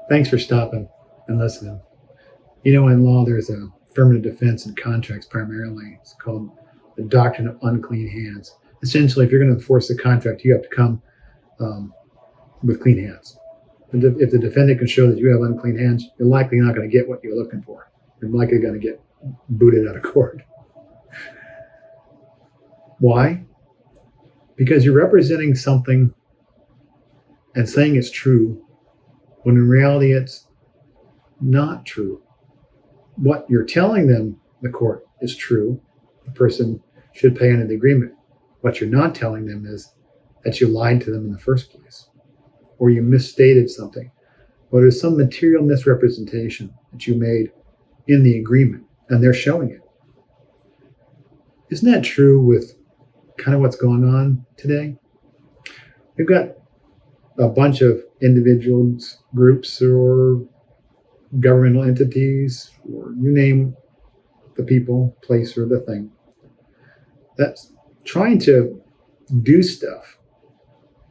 Thanks for stopping and listening. In law, there's a affirmative defense in contracts primarily. It's called the doctrine of unclean hands. Essentially, if you're going to enforce a contract, you have to come with clean hands. If the defendant can show that you have unclean hands, you're likely not going to get what you're looking for. You're likely going to get booted out of court. Why? Because you're representing something and saying it's true when in reality it's not true. What you're telling them, the court, is true. The person should pay under the agreement. What you're not telling them is that you lied to them in the first place, or you misstated something, or there's some material misrepresentation that you made in the agreement, and they're showing it. Isn't that true with kind of what's going on today? We've got a bunch of individuals, groups, or governmental entities, or you name the people, place, or the thing, that's trying to do stuff,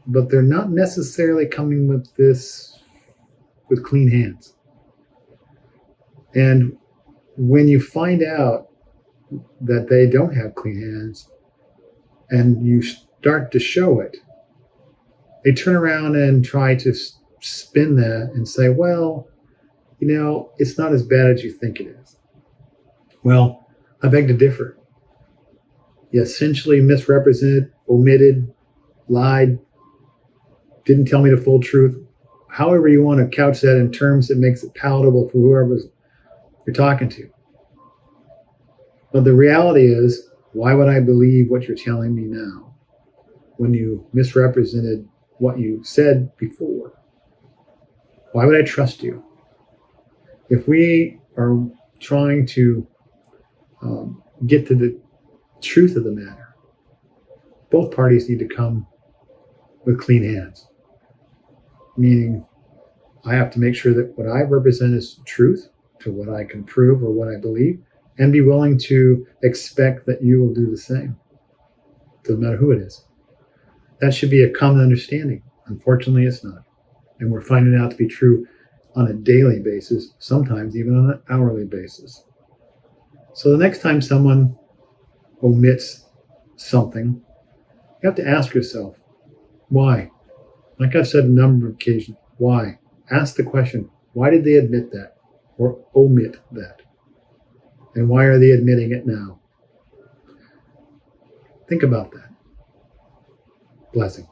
but they're not necessarily coming with clean hands. And when you find out that they don't have clean hands and you start to show it, they turn around and try to spin that and say, well, it's not as bad as you think it is. Well, I beg to differ. You essentially misrepresented, omitted, lied, didn't tell me the full truth. However you want to couch that in terms that makes it palatable for whoever you're talking to. But the reality is, why would I believe what you're telling me now when you misrepresented what you said before? Why would I trust you? If we are trying to get to the truth of the matter, both parties need to come with clean hands. Meaning, I have to make sure that what I represent is truth to what I can prove or what I believe, and be willing to expect that you will do the same. Doesn't matter who it is. That should be a common understanding. Unfortunately, it's not. And we're finding it out to be true on a daily basis, sometimes even on an hourly basis. So the next time someone omits something, you have to ask yourself, why? Like I've said a number of occasions, why? Ask the question, why did they admit that or omit that? And why are they admitting it now? Think about that. Blessing.